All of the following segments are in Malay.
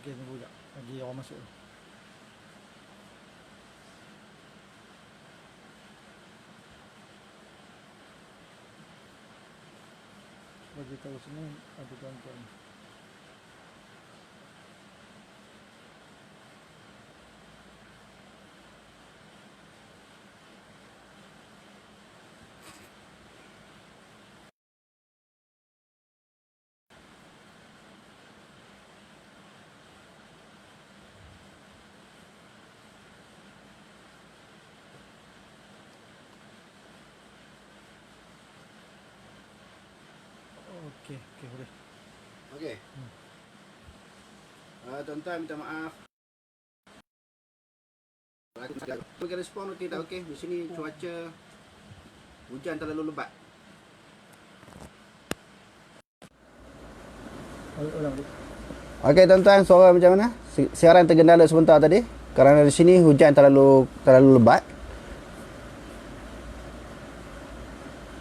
Okey, tunggu sekejap. Lagi orang masuk. Bagi tahu sini ada tuan-tuan. Okey, boleh. Okey. Tuan-tuan minta maaf. Bagi respon okey tak okey? Di sini cuaca hujan terlalu lebat. Ulang balik. Okey tuan-tuan, suara macam mana? Siaran tergendala sebentar tadi kerana di sini hujan terlalu lebat.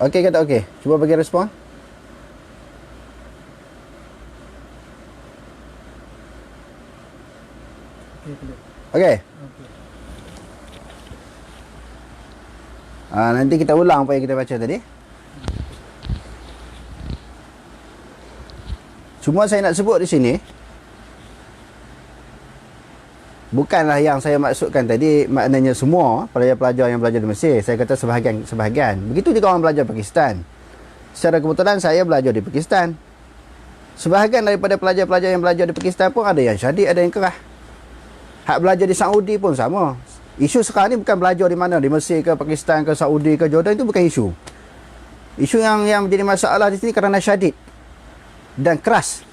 Okey ke tak okey? Cuba bagi respon. Okey, boleh. Okey. Okey. Nanti kita ulang apa yang kita baca tadi. Cuma saya nak sebut di sini, bukanlah yang saya maksudkan tadi maknanya semua pelajar-pelajar yang belajar di Mesir. Saya kata sebahagian. Begitu juga orang belajar Pakistan. Secara kebetulan saya belajar di Pakistan. Sebahagian daripada pelajar-pelajar yang belajar di Pakistan pun ada yang syadid, ada yang kerah. Hak belajar di Saudi pun sama. Isu sekarang ni bukan belajar di mana, di Mesir ke, Pakistan ke, Saudi ke, Jordan, itu bukan isu. Isu yang menjadi masalah di sini kerana syadid dan keras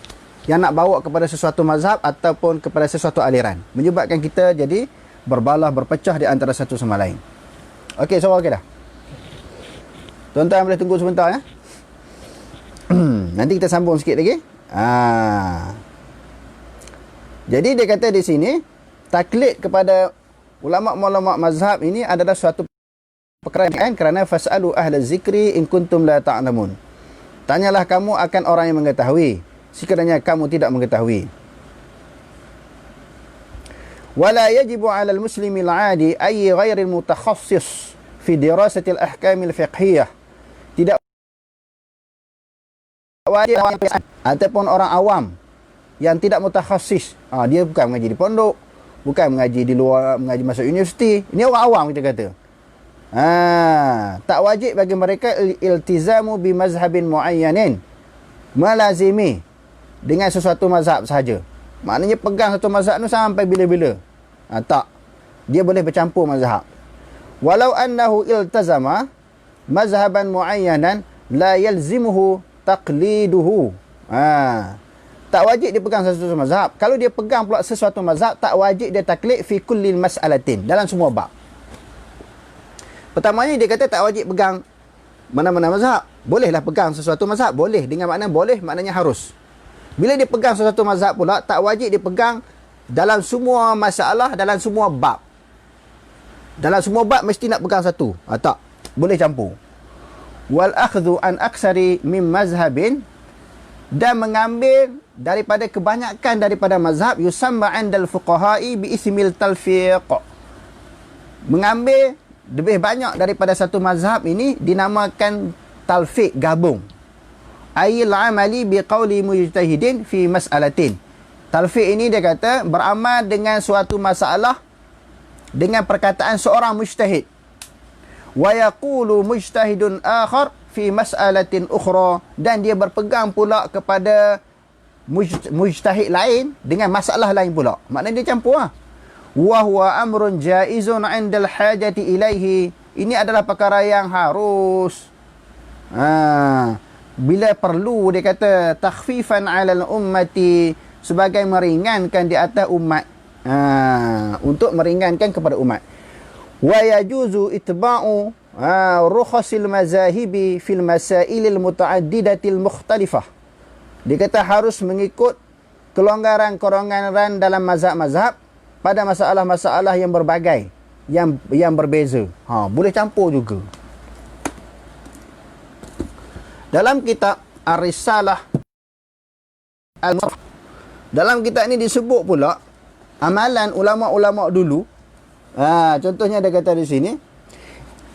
yang nak bawa kepada sesuatu mazhab ataupun kepada sesuatu aliran, menyebabkan kita jadi berbalah, berpecah di antara satu sama lain. Okey, so okey dah. Tuan-tuan boleh tunggu sebentar ya. Nanti kita sambung sikit lagi. Jadi dia kata di sini, taklid kepada ulama-ulama mazhab ini adalah suatu perkara kerana fasalu ahla zikri in kuntum la ta'lamun. Tanyalah kamu akan orang yang mengetahui sekiranya kamu tidak mengetahui. Wala yajibu 'ala al-muslimi al-'adi ay ghairi al-mutakhassis fi dirasati al-ahkam al-fiqhiyah. Tidak wajib ataupun orang awam yang tidak mutakhassis. Dia bukan mengaji di pondok, bukan mengaji di luar, mengaji masuk universiti. Ini orang awam kita kata. Tak wajib bagi mereka iltizamu bi mazhabin muayyanin, melazimi dengan sesuatu mazhab sahaja. Maknanya pegang satu mazhab tu sampai bila-bila. Tak. Dia boleh bercampur mazhab. Walau annahu iltazama mazhaban muayyanan la yalzimuhu taqliduhu. Tak wajib dia pegang sesuatu mazhab. Kalau dia pegang pula sesuatu mazhab, tak wajib dia taklid fi kullil mas'alatin, dalam semua bab. Pertamanya dia kata tak wajib pegang mana-mana mazhab. Bolehlah pegang sesuatu mazhab. Boleh. Dengan makna boleh, maknanya harus. Bila dia pegang sesuatu mazhab pula, tak wajib dia pegang dalam semua masalah, dalam semua bab. Dalam semua bab mesti nak pegang satu. Tak. Boleh campur. Wal akhdhu an aksari min mazhabin, dan mengambil daripada kebanyakan daripada mazhab, yusamma 'indal fuqaha'i bi ismil talfiq. Mengambil lebih banyak daripada satu mazhab ini dinamakan talfiq, gabung. Ayil amali biqauli mujtahidin fi mas'alatin. Talfiq ini dia kata beramal dengan suatu masalah dengan perkataan seorang mujtahid. Wa yaqulu mujtahidun akhar fi mas'alatin ukhra, dan dia berpegang pula kepada mujtahid lain dengan masalah lain pula. Maknanya dia campur wa huwa amrun jaizun 'indal hajati ilaihi. Ini adalah perkara yang harus bila perlu, dia kata takhfifan 'alal ummati, sebagai meringankan di atas umat, untuk meringankan kepada umat. Wa yajuzu itba'u rukhasil mazahibi fil masailil mutaaddidatil mukhtalifah. Dia kata harus mengikut kelonggaran-kelonggaran dalam mazhab-mazhab pada masalah-masalah yang berbagai, yang berbeza. Boleh campur juga. Dalam kitab Ar-Risalah Dalam kitab ni disebut pula amalan ulama-ulama dulu. Contohnya ada kata di sini,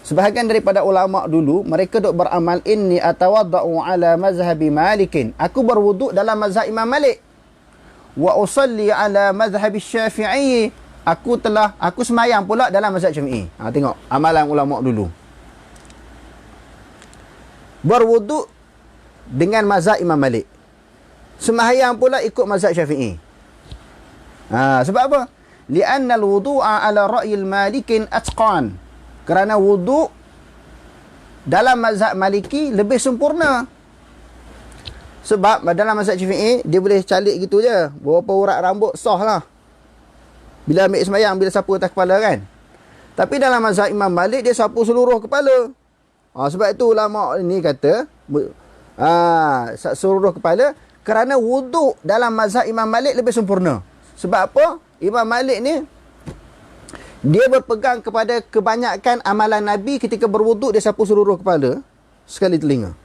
sebahagian daripada ulama dulu mereka duk beramal, inni atawaddau ala mazhabi Malikin, aku berwuduk dalam mazhab Imam Malik, wa usalli ala mazhabi Syafi'i, aku semayang pula dalam mazhab Syafi'i. Tengok amalan ulama dulu, berwuduk dengan mazhab Imam Malik, sembahyang pula ikut mazhab Syafi'i. Sebab apa? Li'anna al-wudu'a ala ra'yil malikin atqan. Kerana wuduk dalam mazhab Maliki lebih sempurna. Sebab dalam mazhab Syafi'i dia boleh calik gitu je, beberapa urat rambut sah lah bila ambil sembahyang, bila sapu atas kepala kan. Tapi dalam mazhab Imam Malik dia sapu seluruh kepala. Sebab itu ulama ini kata seluruh kepala, kerana wuduk dalam mazhab Imam Malik lebih sempurna. Sebab apa? Imam Malik ni dia berpegang kepada kebanyakan amalan Nabi. Ketika berwuduk dia sapu seluruh kepala sekali telinga.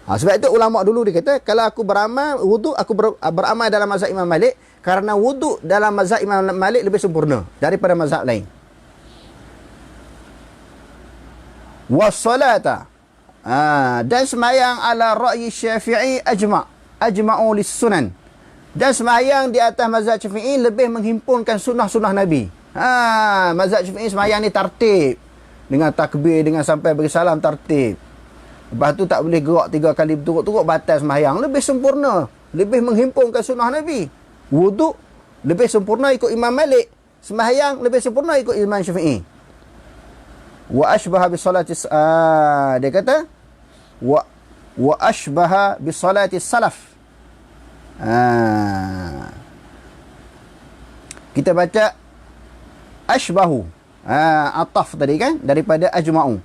Sebab itu ulama dulu dia kata, kalau aku beramal wuduk, aku beramal dalam mazhab Imam Malik, kerana wuduk dalam mazhab Imam Malik lebih sempurna daripada mazhab lain. Wassalata, dan semayang ala ra'yi Syafi'i ajma'u lis-sunan. Dan semayang di atas mazhab Syafi'i lebih menghimpunkan sunnah-sunnah Nabi. Mazhab Syafi'i semayang ni tertib, dengan takbir, dengan sampai bagi salam tertib. Lepas tu tak boleh gerak 3 kali berturut-turut, batal semayang. Lebih sempurna, lebih menghimpunkan sunnah Nabi. Wuduk lebih sempurna ikut Imam Malik, semayang lebih sempurna ikut Imam Syafi'i. Wa ashbaha bi salati, dia kata wa ashbaha bi salati salaf. Kita baca ashbahu, ataf tadi kan, daripada ajma'u.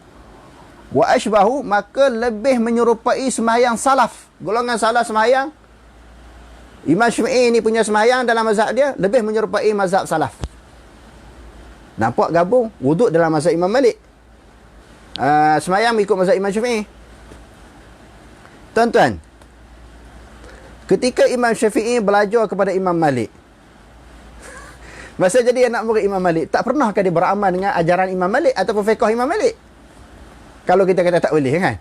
Wa ashbahu, maka lebih menyerupai semayang salaf. Golongan salaf semayang, Imam Syafi'i ni punya semayang dalam mazhab dia lebih menyerupai mazhab salaf. Nampak gabung? Wuduk dalam mazhab Imam Malik, semayang ikut mazhab Imam Syafi'i. Tuan-tuan, ketika Imam Syafi'i belajar kepada Imam Malik, masa jadi anak murid Imam Malik, tak pernahkah dia beramal dengan ajaran Imam Malik ataupun fiqh Imam Malik? Kalau kita kata tak boleh kan?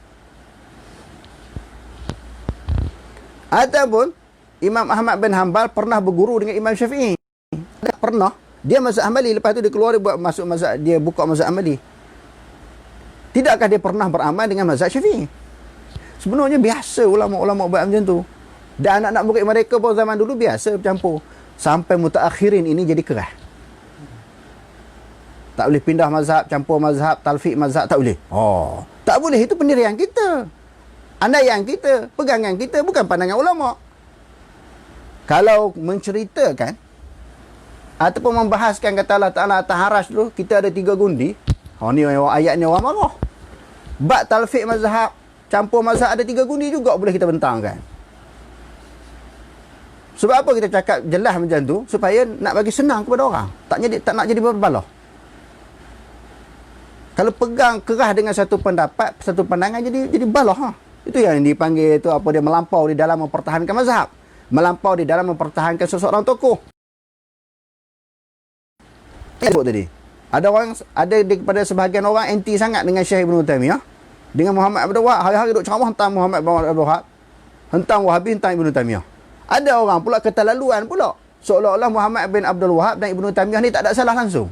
Ataupun Imam Ahmad bin Hanbal pernah berguru dengan Imam Syafi'i? Tak pernah. Dia mazhab Hanbali, lepas tu dia keluar, dia buat masuk mazhab, dia buka mazhab Hanbali. Tidakkah dia pernah beramal dengan mazhab Syafi'i? Sebenarnya biasa ulama-ulama buat macam tu. Dan anak-anak murid mereka pun zaman dulu biasa bercampur. Sampai mutaakhirin ini jadi keras. Tak boleh pindah mazhab, campur mazhab, talfiq mazhab, tak boleh. Tak boleh, itu pendirian kita, andaian kita, pegangan kita, bukan pandangan ulama. Kalau menceritakan ataupun membahaskan kata Allah Ta'ala atas harash dulu, kita ada 3 gundi. Ni ayat ni orang marah. Bab talfiq mazhab, campur mazhab ada 3 gundi juga boleh kita bentangkan. Sebab apa kita cakap jelas macam tu? Supaya nak bagi senang kepada orang, tak nak jadi berbalah. Kalau pegang keras dengan satu pendapat, satu pandangan, jadi balah. Itu yang dipanggil tu apa, dia melampau di dalam mempertahankan mazhab, melampau di dalam mempertahankan seseorang tokoh. Sebut tadi, ada daripada sebahagian orang anti sangat dengan Syekh Ibn Taimiyah, dengan Muhammad Abdul Wahab, hari-hari duk ceramah tentang Muhammad Abdul Wahab, tentang Wahabi, tentang Ibn Taimiyah. Ada orang pula keterlaluan pula, seolah-olah Muhammad bin Abdul Wahab dan Ibn Taimiyah ni tak ada salah langsung.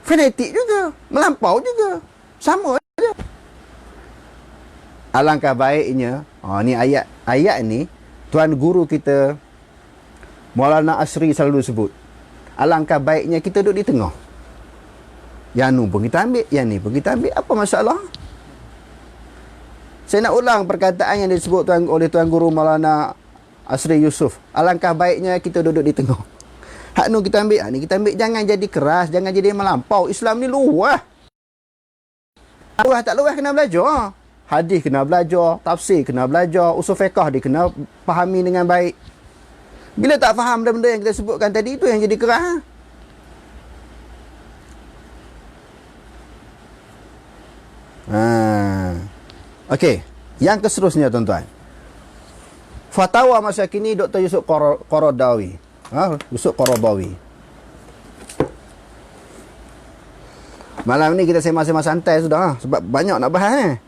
Fanatik juga, melampau juga, sama aja. Alangkah baiknya, ni ayat ni tuan guru kita Maulana Asri selalu sebut, alangkah baiknya kita duduk di tengah. Yang ni pun kita ambil, yang ni pun kita ambil, apa masalah? Saya nak ulang perkataan yang disebut oleh tuan guru Maulana Asri Yusof. Alangkah baiknya kita duduk di tengah. Hak ni kita ambil, hak ni kita ambil. Jangan jadi keras, jangan jadi melampau. Islam ni luah. Luah tak luah kena belajar. Hadis kena belajar, tafsir kena belajar, usul fiqh dia kena fahami dengan baik. Bila tak faham benda-benda yang kita sebutkan tadi, itu yang jadi keras. Okey, yang keseterusnya tuan-tuan. Fatwa masa kini Dr. Yusuf Qaradawi. Yusuf Qaradawi. Malam ni kita sembang-sembang santai sudah sebab banyak nak bahas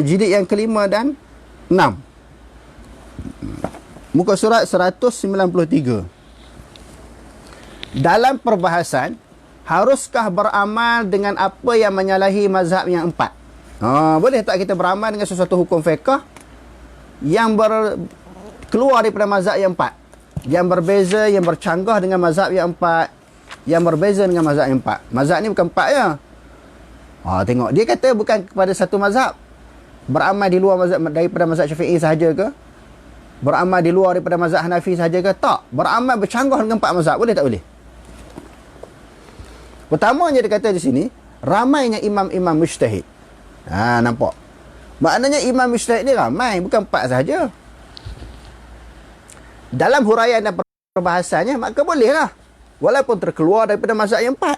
jilid yang kelima dan 6. Muka surat 193. Dalam perbahasan, haruskah beramal dengan apa yang menyalahi mazhab yang 4? Boleh tak kita beramal dengan sesuatu hukum fiqh yang keluar daripada mazhab yang 4? Yang berbeza, yang bercanggah dengan mazhab yang 4. Yang berbeza dengan mazhab yang 4. Mazhab ni bukan 4 je. Tengok, dia kata bukan kepada satu mazhab. Beramal di luar mazhab, daripada mazhab Syafi'i sahaja ke? Beramal di luar daripada mazhab Hanafi sahaja ke? Tak. Beramal bercanggah dengan 4 mazhab. Boleh tak boleh? Pertamanya dia kata di sini, ramainya imam-imam mujtahid. Nampak? Maknanya imam mujtahid ni ramai, bukan 4 sahaja. Dalam huraian dan perbahasannya, maka bolehlah. Walaupun terkeluar daripada mazhab yang 4.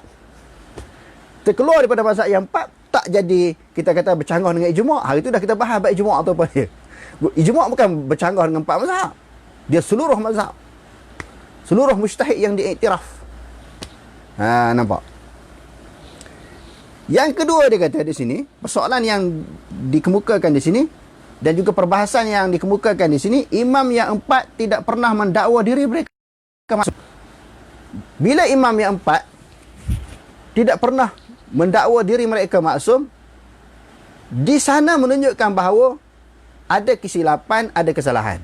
Terkeluar daripada mazhab yang 4, tak jadi kita kata bercanggah dengan ijma'. Hari tu dah kita bahas baik ijma' atau apa dia. Ijma' bukan bercanggah dengan 4 mazhab. Dia seluruh mazhab. Seluruh mujtahid yang diiktiraf. Nampak? Yang kedua dia kata di sini, persoalan yang dikemukakan di sini dan juga perbahasan yang dikemukakan di sini, imam yang 4 tidak pernah mendakwa diri mereka maksum. Bila imam yang 4 tidak pernah mendakwa diri mereka maksum, di sana menunjukkan bahawa ada kesilapan, ada kesalahan.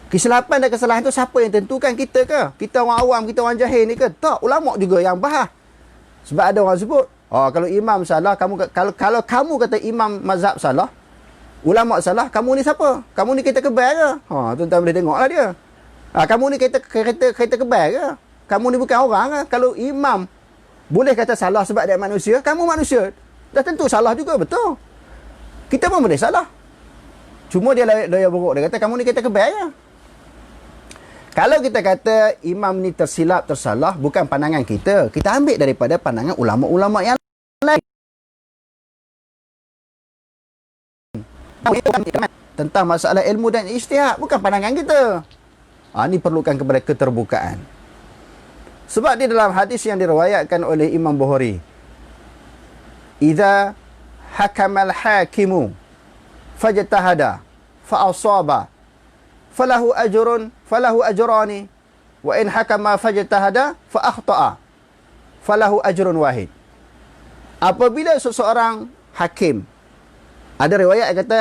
Kesilapan dan kesalahan itu siapa yang tentukan? Kita ke? Kita orang awam, kita orang jahil ni ke? Tak, ulama juga yang bahas. Sebab ada orang sebut, kalau imam salah, kalau kamu kata imam mazhab salah, ulama salah, kamu ni siapa? Kamu ni kereta kebal ke? Tuan-tuan boleh tengoklah dia. Kamu ni kereta kebal ke? Kamu ni bukan orang ke? Kalau imam boleh kata salah sebab dia manusia, kamu manusia. Dah tentu salah juga, betul. Kita pun boleh salah. Cuma dia loya buruk. Dia kata, kamu ni kereta kebal ke? Kalau kita kata imam ni tersilap, tersalah, bukan pandangan kita. Kita ambil daripada pandangan ulama-ulama yang lain. Tentang masalah ilmu dan ijtihad, bukan pandangan kita. Ini perlukan kepada keterbukaan. Sebab di dalam hadis yang diriwayatkan oleh Imam Bukhari, "Idza hakamal hakimu fajtahada fa asaba falahu ajrani wa in hakama fajtahada fa akhta'a falahu ajrun wahid." Apabila seseorang hakim, ada riwayat yang kata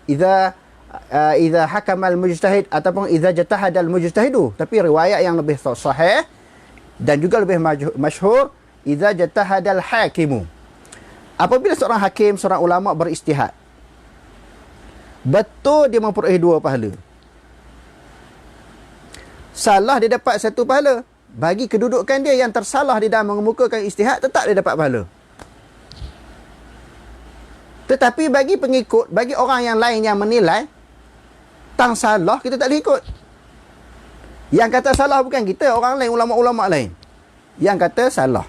idza hakamal mujtahid ataupun idza jatahadal mujtahidu, tapi riwayat yang lebih sahih dan juga lebih masyhur, idza jatahadal hakimu. Apabila seorang hakim, seorang ulama beristihad, betul dia memperoleh 2 pahala. Salah dia dapat 1 pahala. Bagi kedudukan dia yang tersalah di dalam mengemukakan istihad, tetap dia dapat pahala. Tetapi bagi pengikut, bagi orang yang lain yang menilai tang salah, kita tak boleh ikut. Yang kata salah bukan kita, orang lain, ulama-ulama lain. Yang kata salah,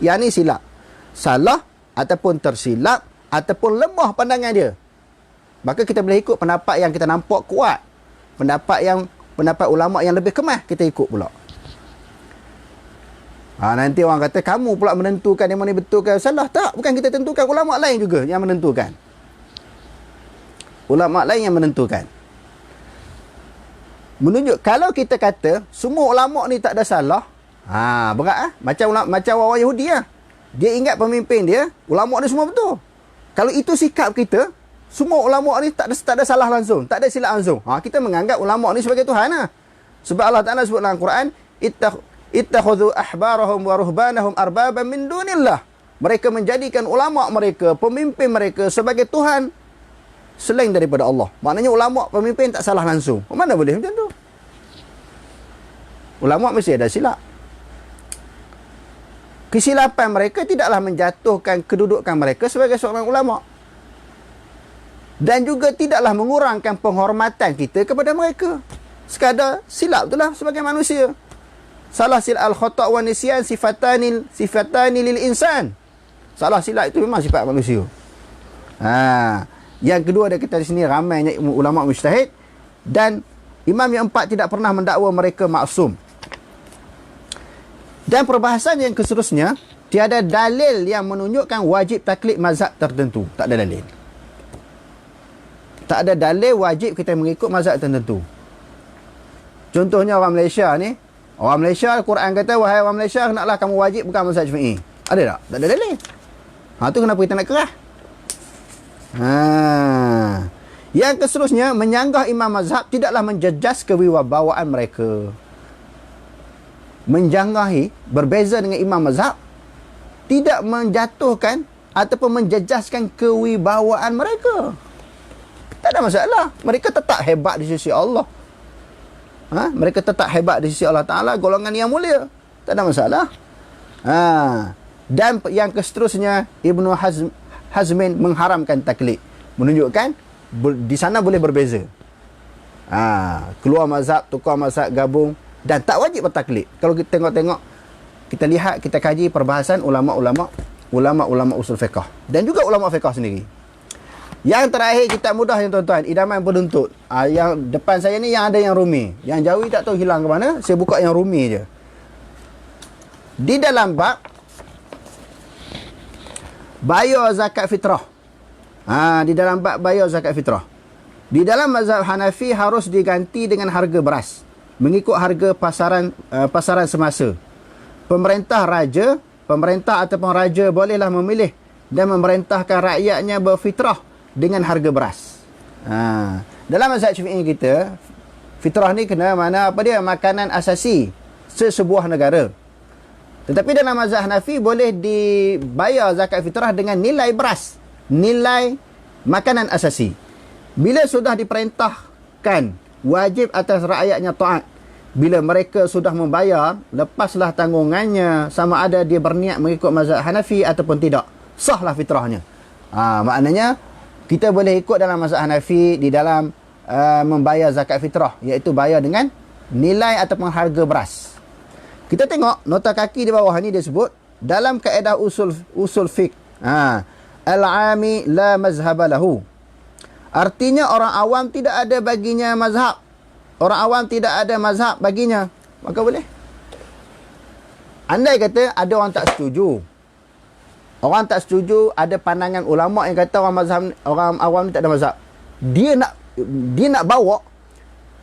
yang ni silap. Salah ataupun tersilap ataupun lemah pandangan dia, maka kita boleh ikut pendapat yang kita nampak kuat. Pendapat ulama yang lebih kemas, kita ikut pula. Nanti orang kata kamu pula menentukan yang mana betul ke salah. Tak, bukan kita tentukan, ulama lain juga yang menentukan. Ulama lain yang menentukan. Menunjuk, kalau kita kata semua ulama ni tak ada salah, berat macam orang Yahudi lah. Dia ingat pemimpin dia, ulama ni semua betul. Kalau itu sikap kita, semua ulama ni tak ada salah langsung, tak ada silap langsung, kita menganggap ulama ni sebagai Tuhan lah. Sebab Allah Ta'ala sebut dalam Quran, ittakhudhu ahbarahum wa ruhbanahum arbaban min dunillah. Mereka menjadikan ulama mereka, pemimpin mereka sebagai Tuhan selain daripada Allah. Maknanya ulama, pemimpin tak salah langsung. Mana boleh macam tu? Ulama mesti ada silap. Kesilapan mereka tidaklah menjatuhkan kedudukan mereka sebagai seorang ulama. Dan juga tidaklah mengurangkan penghormatan kita kepada mereka. Sekadar silap itulah sebagai manusia. Salah silap al-khata' wa nisyan sifatani lil insan. Salah silap itu memang sifat manusia. Yang kedua dia kata di sini ramainya ulama mujtahid, dan imam yang empat tidak pernah mendakwa mereka maksum. Dan perbahasan yang seterusnya, tiada dalil yang menunjukkan wajib taklid mazhab tertentu. Tak ada dalil. Tak ada dalil wajib kita mengikut mazhab tertentu. Contohnya orang Malaysia ni, orang Malaysia Al-Quran kata, wahai orang Malaysia, hendaklah kamu wajib bukan mazhab Syafi'i. Ada tak? Tak ada dalil. Tu kenapa kita nak kerah? Yang seterusnya, menyanggah imam mazhab tidaklah menjejas kewibawaan mereka. Menjanggahi, berbeza dengan imam mazhab, tidak menjatuhkan ataupun menjejaskan kewibawaan mereka. Tak ada masalah. Mereka tetap hebat di sisi Allah. Mereka tetap hebat di sisi Allah Ta'ala, golongan yang mulia. Tak ada masalah. Dan yang seterusnya, Ibnu Hazmin mengharamkan taklid. Menunjukkan di sana boleh berbeza. Keluar mazhab, tukar mazhab, gabung, dan tak wajib bertaklid. Kalau kita tengok-tengok, kita lihat, kita kaji perbahasan ulama-ulama usul fiqh dan juga ulama fiqh sendiri. Yang terakhir, kitab mudah yang tuan-tuan, Idaman Penuntut. Yang depan saya ni yang ada yang rumi. Yang jauh tak tahu hilang ke mana. Saya buka yang rumi je. Di dalam bab bayar zakat fitrah. Di dalam bab bayar zakat fitrah. Di dalam mazhab Hanafi harus diganti dengan harga beras, mengikut harga pasaran semasa. Pemerintah ataupun raja bolehlah memilih dan memerintahkan rakyatnya berfitrah dengan harga beras. Dalam mazhab Syafi'i kita, fitrah ni kena mana apa dia? Makanan asasi sesebuah negara. Tetapi dalam mazhab Hanafi boleh dibayar zakat fitrah dengan nilai beras, nilai makanan asasi. Bila sudah diperintahkan, wajib atas rakyatnya taat. Bila mereka sudah membayar, lepaslah tanggungannya sama ada dia berniat mengikut mazhab Hanafi ataupun tidak. Sahlah fitrahnya. Maknanya kita boleh ikut dalam mazhab Hanafi di dalam membayar zakat fitrah, iaitu bayar dengan nilai ataupun harga beras. Kita tengok nota kaki di bawah ni dia sebut dalam kaedah usul fiqh. Al-ami la mazhaba lahu. Artinya orang awam tidak ada baginya mazhab. Orang awam tidak ada mazhab baginya. Maka boleh. Andai kata ada orang tak setuju. Orang tak setuju, ada pandangan ulama yang kata orang awam ni tak ada mazhab. Dia nak bawa,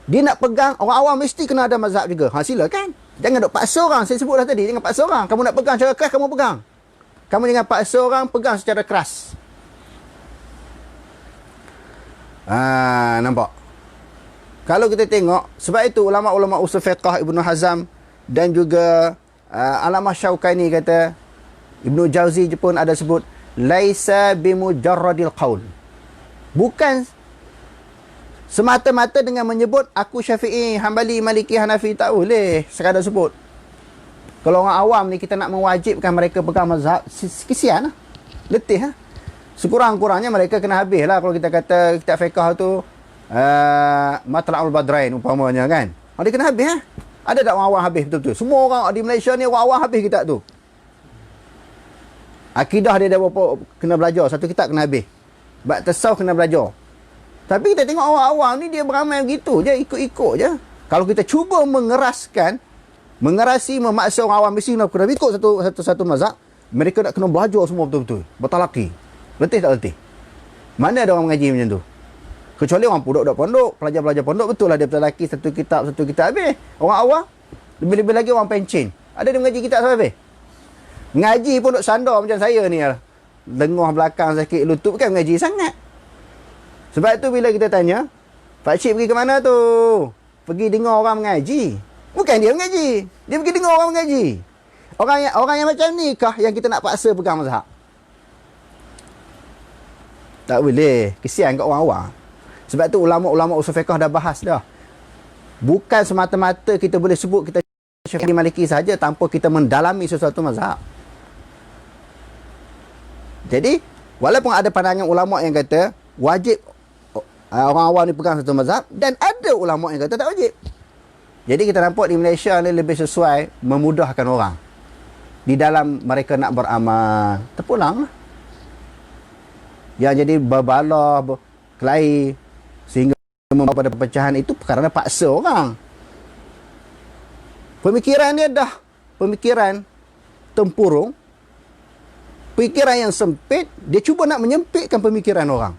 dia nak pegang, orang awam mesti kena ada mazhab juga. Silakan. Jangan duk paksa orang. Saya sebut dah tadi, jangan paksa orang. Kamu nak pegang secara keras, kamu pegang. Kamu jangan paksa orang pegang secara keras. Nampak? Kalau kita tengok, sebab itu ulama-ulama usul fiqh Ibnu Hazm dan juga Alamah Syaukani kata, Ibnu Jauzi pun ada sebut, laisa bimujarradil qaul. Bukan semata-mata dengan menyebut aku Syafi'i, Hambali, Maliki, Hanafi, tak boleh sekadar sebut. Kalau orang awam ni kita nak mewajibkan mereka pegang mazhab, kesian lah. Letih lah. Sekurang-kurangnya mereka kena habis lah kalau kita kata kitab fiqh tu Matla'ul Badrain umpamanya kan. Dia kena habis lah. Ada tak orang awam habis betul-betul? Semua orang di Malaysia ni orang awam habis kitab tu. Akidah dia dah berapa kena belajar, satu kitab kena habis. Bab tasawuf kena belajar. Tapi kita tengok orang awam ni dia beramal begitu je, ikut-ikut je. Kalau kita cuba mengerasi, memaksa orang awam mesti kena ikut satu mazhab, mereka nak kena belajar semua betul-betul. Bertalaki. Letih tak letih? Mana ada orang mengaji macam tu? Kecuali orang budak-budak pondok, pelajar-pelajar pondok, betul lah dia bertalaki satu kitab habis. Orang awam, lebih-lebih lagi orang pencen. Ada dia mengaji kitab sampai habis? Ngaji pun duk sandar macam saya ni lah. Lengah belakang sakit lutut, bukan mengaji sangat. Sebab tu bila kita tanya, Pakcik pergi ke mana tu? Pergi dengar orang mengaji. Bukan dia mengaji. Dia pergi dengar orang mengaji. Orang yang macam ni kah yang kita nak paksa pegang mazhab? Tak boleh. Kesian kat orang awam. Sebab tu ulama-ulama usul fiqh dah bahas dah. Bukan semata-mata kita boleh sebut kita Syafi'i Maliki saja tanpa kita mendalami sesuatu mazhab. Jadi, walaupun ada pandangan ulama yang kata wajib orang awam ni pegang satu mazhab, dan ada ulama yang kata tak wajib. Jadi kita nampak di Malaysia ni lebih sesuai memudahkan orang. Di dalam mereka nak beramal, terpulang lah. Yang jadi berbalah, kelahi, sehingga membawa pada perpecahan itu kerana paksa orang. Pemikiran dia dah pemikiran tempurung, pemikiran yang sempit, dia cuba nak menyempitkan pemikiran orang.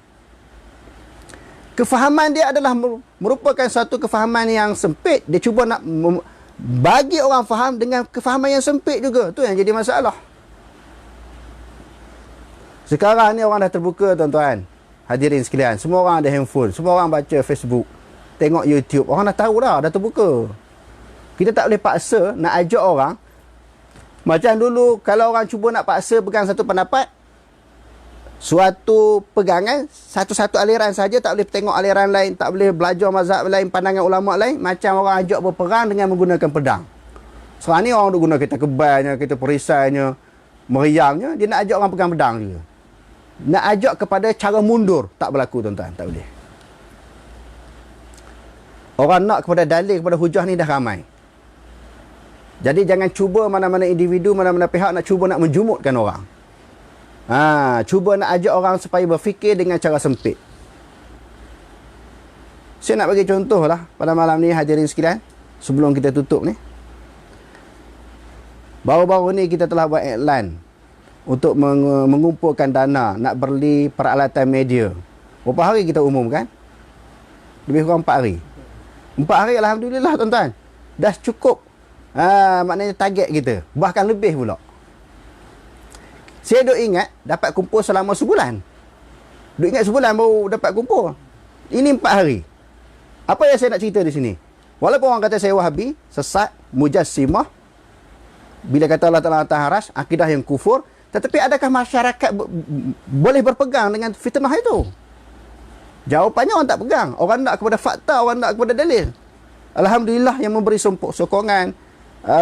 Kefahaman dia adalah merupakan satu kefahaman yang sempit, dia cuba nak bagi orang faham dengan kefahaman yang sempit juga. Tu yang jadi masalah. Sekarang ni orang dah terbuka, tuan-tuan. Hadirin sekalian, semua orang ada handphone, semua orang baca Facebook, tengok YouTube, orang dah tahu dah terbuka. Kita tak boleh paksa nak ajak orang. Macam dulu, kalau orang cuba nak paksa pegang satu pendapat, suatu pegangan, satu-satu aliran saja, tak boleh tengok aliran lain, tak boleh belajar mazhab lain, pandangan ulama lain, macam orang ajak berperang dengan menggunakan pedang. Sekarang ni orang duk guna kereta kebalnya, kereta perisainya, meriamnya, dia nak ajak orang pegang pedang juga. Nak ajak kepada cara mundur, tak berlaku, tuan-tuan, tak boleh. Orang nak kepada dalil, kepada hujah ni dah ramai. Jadi jangan cuba mana-mana individu, mana-mana pihak nak cuba nak menjumutkan orang. Cuba nak ajak orang supaya berfikir dengan cara sempit. Saya nak bagi contoh lah pada malam ni, hadirin sekalian, sebelum kita tutup ni. Baru-baru ni kita telah buat iklan untuk mengumpulkan dana nak beli peralatan media. Berapa hari kita umumkan? Lebih kurang 4 hari. 4 hari, alhamdulillah, tuan-tuan. Dah cukup. Maknanya target kita. Bahkan lebih pula. Saya duk ingat dapat kumpul selama sebulan. Duk ingat sebulan baru dapat kumpul. Ini 4 hari. Apa yang saya nak cerita di sini? Walaupun orang kata saya Wahabi, sesat, mujassimah, bila kata Allah Ta'ala Taharas, akidah yang kufur, tetapi adakah masyarakat boleh berpegang dengan fitnah itu? Jawapannya orang tak pegang. Orang nak kepada fakta, orang nak kepada dalil. Alhamdulillah yang memberi sokongan,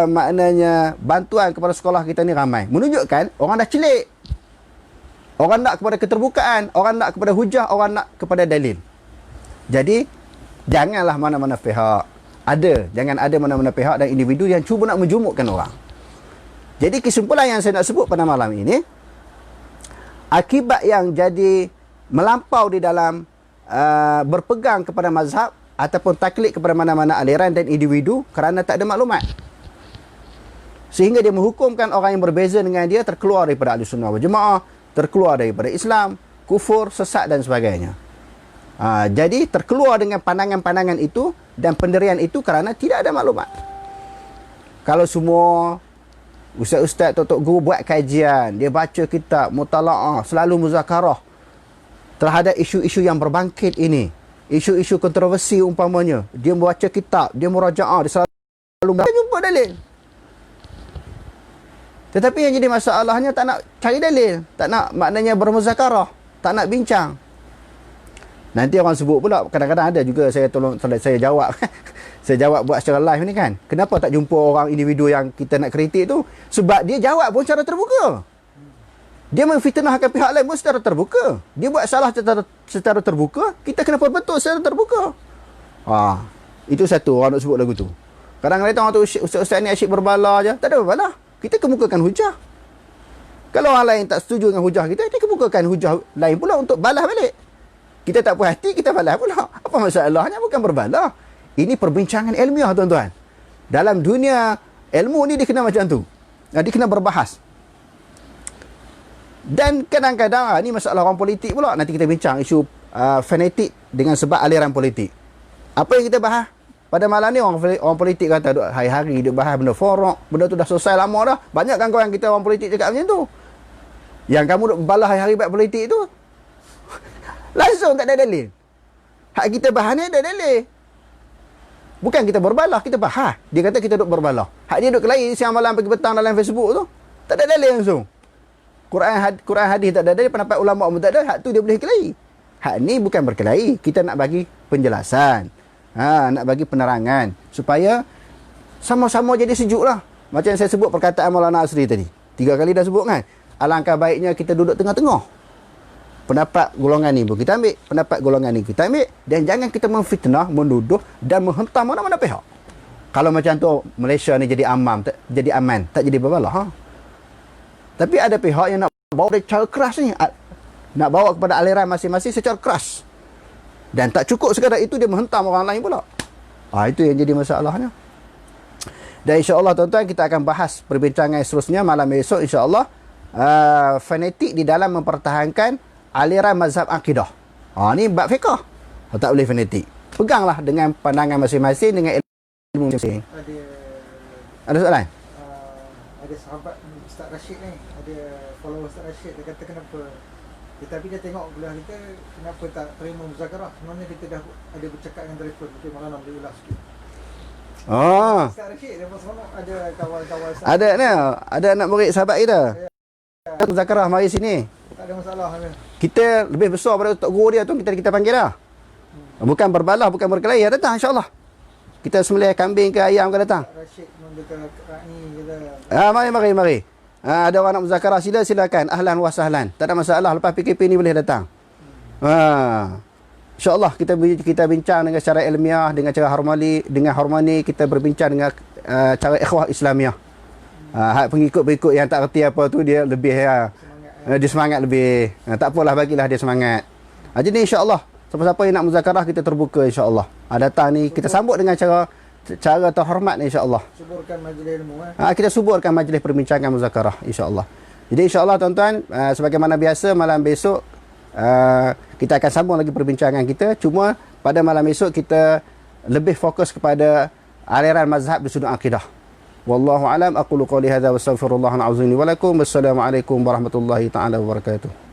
maknanya bantuan kepada sekolah kita ni ramai. Menunjukkan orang dah celik. Orang nak kepada keterbukaan, orang nak kepada hujah, orang nak kepada dalil. Jadi janganlah mana-mana pihak jangan ada mana-mana pihak dan individu yang cuba nak menjumukkan orang. Jadi kesimpulan yang saya nak sebut pada malam ini, akibat yang jadi melampau di dalam berpegang kepada mazhab ataupun taklid kepada mana-mana aliran dan individu kerana tak ada maklumat, sehingga dia menghukumkan orang yang berbeza dengan dia terkeluar daripada Ahlussunnah wal Jamaah, terkeluar daripada Islam, kufur, sesat dan sebagainya. Jadi terkeluar dengan pandangan-pandangan itu dan pendirian itu kerana tidak ada maklumat. Kalau semua ustaz-ustaz, tok-tok guru buat kajian, dia baca kitab, mutala'ah, selalu muzakarah terhadap isu-isu yang berbangkit ini, isu-isu kontroversi umpamanya, dia membaca kitab, dia murajaah, dia selalu jumpa dalil. Tetapi yang jadi masalahnya tak nak cari dalil, tak nak maknanya bermuzakarah, tak nak bincang. Nanti orang sebut pula, kadang-kadang ada juga saya jawab saya jawab buat secara live ni kan, kenapa tak jumpa orang individu yang kita nak kritik tu? Sebab dia jawab pun secara terbuka, dia memfitnahkan pihak lain pun secara terbuka, dia buat salah secara terbuka, kita kena perbetul secara terbuka. Itu satu orang nak sebut lagu tu. Kadang-kadang orang tu ustaz-ustaz ni asyik berbala je, tak ada berbala, kita kemukakan hujah. Kalau orang lain tak setuju dengan hujah kita kemukakan hujah lain pula untuk balas balik. Kita tak puas hati, kita balas pula. Apa masalahnya? Bukan berbalah. Ini perbincangan ilmiah, tuan-tuan. Dalam dunia ilmu ni dia kena macam tu. Dia kena berbahas. Dan kadang-kadang ni masalah orang politik pula. Nanti kita bincang isu fanatik dengan sebab aliran politik. Apa yang kita bahas pada malam ni, orang politik kata duk hari-hari duk bahas benda forok, benda tu dah selesai lama dah. Banyak kan kawan kita orang politik cakap macam tu. Yang kamu duk balas hari-hari buat politik tu, langsung tak ada dalil. Hak kita bahas ni ada dalil. Bukan kita berbalah, kita bahas. Dia kata kita duk berbalah. Hak dia duk kelahi siang malam pagi petang dalam Facebook tu, tak ada dalil langsung. Quran hadis tak ada dalil, pendapat ulama pun tak ada, hak tu dia boleh kelahi. Hak ni bukan berkelahi, kita nak bagi penjelasan. Nak bagi penerangan supaya sama-sama jadi sejuk lah. Macam saya sebut perkataan Maulana Asri tadi, 3 kali dah sebut kan. Alangkah baiknya kita duduk tengah-tengah. Pendapat golongan ni pun kita ambil, pendapat golongan ni kita ambil, dan jangan kita memfitnah, menuduh dan menghentam mana-mana pihak. Kalau macam tu Malaysia ni jadi aman, tak jadi berbalah. Ha? Tapi ada pihak yang nak bawa dia cara keras ni, nak bawa kepada aliran masing-masing secara keras. Dan tak cukup sekadar itu, dia menghentam orang lain pula. Itu yang jadi masalahnya. Dan insya-Allah tuan-tuan, kita akan bahas perbincangan seterusnya malam esok insya-Allah. Fanatik di dalam mempertahankan aliran mazhab akidah. Ni bab fiqh. Tak boleh fanatik. Peganglah dengan pandangan masing-masing, dengan ilmu masing-masing. Ada soalan? Ada sahabat Ustaz Rashid ni, ada follower Ustaz Rashid, dia kata kenapa tapi dia tengok kuliah kita, kenapa tak terima muzakarah? Sebenarnya kita dah ada bercakap dengan telefon. Mungkin malam nak boleh ulas sikit. Ustaz Rashid, dia seronok ada kawan-kawan Ustaz. Ada anak murid sahabat kita. Muzakarah mari sini. Tak ada masalah. Kita lebih besar pada tok guru dia tu, kita panggil dah. Bukan berbalah, bukan berkelahi, datang insya-Allah. Kita sembelih kambing ke ayam ke datang. Rashid memberikan ra'i kita. Mari. Ada orang nak muzakarah, silakan. Ahlan wa sahlan. Tak ada masalah, lepas PKP ni boleh datang. InsyaAllah kita bincang dengan cara ilmiah, dengan cara harmoni, kita berbincang dengan cara ikhwah Islamiah. Pengikut-pengikut yang tak reti apa tu, dia lebih dia semangat lebih. Tak apalah, bagilah dia semangat. Jadi insya-Allah, siapa-siapa yang nak muzakarah, kita terbuka insya-Allah. Datang ni, kita sambut dengan cara terhormat insya-Allah. Suburkan majlis ilmu. Kita suburkan majlis perbincangan muzakarah insya-Allah. Jadi insya-Allah tuan-tuan, sebagaimana biasa malam besok kita akan sambung lagi perbincangan kita. Cuma pada malam esok kita lebih fokus kepada aliran mazhab di sudut akidah. Wallahu alam, aqulu qouli hadza wa astaghfirullahal azim wa lakum. Wassalamualaikum warahmatullahi taala wabarakatuh.